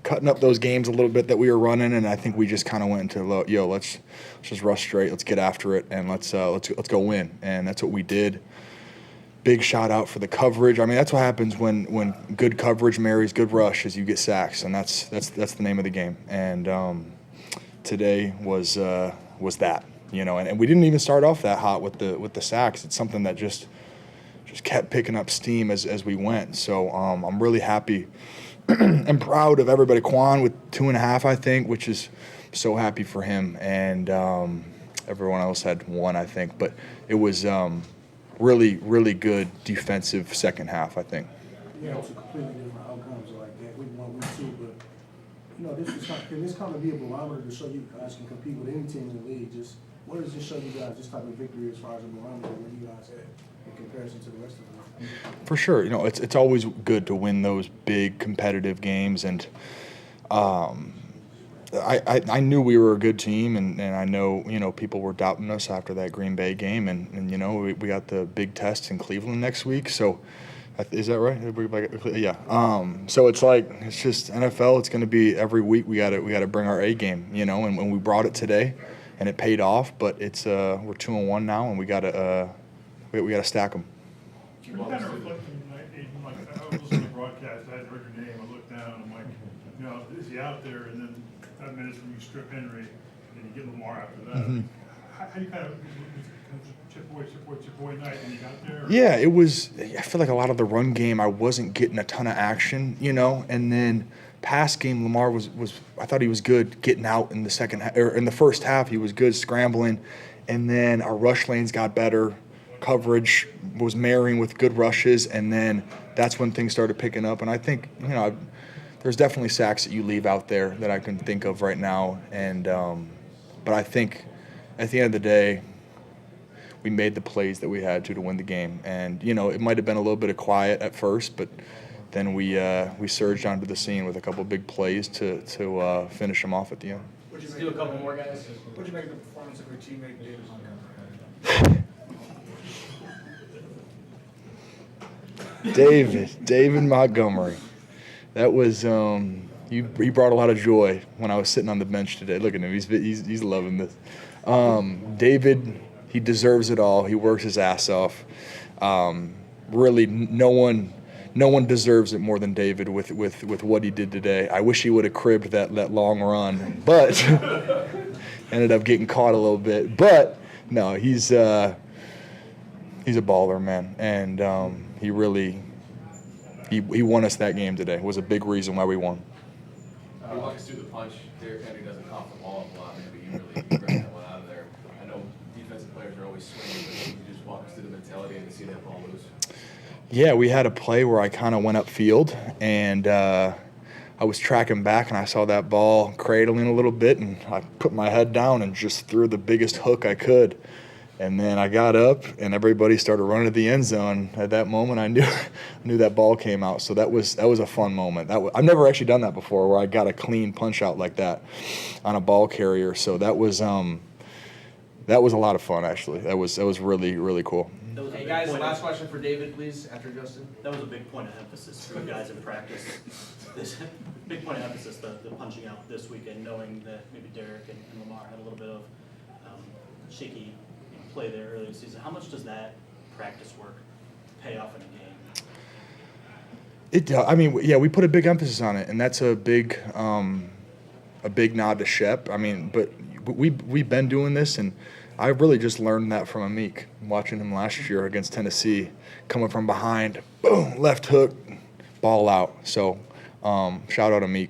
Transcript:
cutting up those games a little bit that we were running, and I think we just kind of went into let's just rush straight, let's get after it, and let's go win, and that's what we did. Big shout out for the coverage. I mean, that's what happens when good coverage marries good rush, is you get sacks, and that's the name of the game. And today was that, and we didn't even start off that hot with the sacks. It's something that just kept picking up steam as we went. So I'm really happy and proud of everybody. Quan with 2.5, I think, which is so happy for him, and everyone else had 1, I think. But it was really, really good defensive second half, I think. Yeah, it's a completely different outcomes like that. Week 1, week 2, but can this kind of be a barometer to show you guys can compete with any team in the league? Just what does this show you guys, this type of victory, as far as a barometer, where you guys at in comparison to the rest of them? For sure, it's always good to win those big competitive games, and I knew we were a good team, and I know people were doubting us after that Green Bay game, and we got the big test in Cleveland next week. So is that right? Yeah. So it's just NFL. It's going to be every week. We got to bring our A game, and when we brought it today, and it paid off. But it's we're 2-1 now, and we got to stack them. You kind of reflecting, Aidan, I was listening to the broadcast, I hadn't heard your name, I looked down, I'm like, is he out there? And then 5 minutes when you strip Henry, and you get Lamar after that. Mm-hmm. How do you kind of chip away night when you got there? Yeah, it was. I feel like a lot of the run game, I wasn't getting a ton of action, and then pass game, Lamar was. I thought he was good getting out in the first half. He was good scrambling, and then our rush lanes got better. Coverage was marrying with good rushes, and then that's when things started picking up. And I think there's definitely sacks that you leave out there that I can think of right now. And but I think at the end of the day, we made the plays that we had to win the game. And it might have been a little bit of quiet at first, but then we surged onto the scene with a couple of big plays to finish them off at the end. Let's do a couple more, guys. What did you make of the performance of your teammate David Montgomery? David Montgomery. That was he brought a lot of joy when I was sitting on the bench today. Look at him; he's loving this. David, he deserves it all. He works his ass off. Really, no one deserves it more than David with what he did today. I wish he would have cribbed that long run, but ended up getting caught a little bit. But no, he's a baller, man, and he really he won us that game today. It was a big reason why we won. Can you walk us through the punch? Derrick Henry doesn't cough the ball up a lot, man, but you really that one out of there. I know defensive players are always swinging, but can you just walk us through the mentality and to see that ball loose? Yeah, we had a play where I kind of went upfield, and I was tracking back, and I saw that ball cradling a little bit, and I put my head down and just threw the biggest hook I could. And then I got up, and everybody started running to the end zone. At that moment, I knew that ball came out. So that was a fun moment. I've never actually done that before, where I got a clean punch out like that on a ball carrier. So that was a lot of fun, actually. That was really, really cool. Hey guys, last question for David, please, after Justin. That was a big point of emphasis for the guys in practice. This big point of emphasis, the punching out this weekend, knowing that maybe Derrick and Lamar had a little bit of shaky play there early in the season. How much does that practice work pay off in a game? We put a big emphasis on it, and that's a big nod to Shep. But we've been doing this, and I really just learned that from Amik, watching him last year against Tennessee, coming from behind, boom, left hook, ball out. So shout out Amik.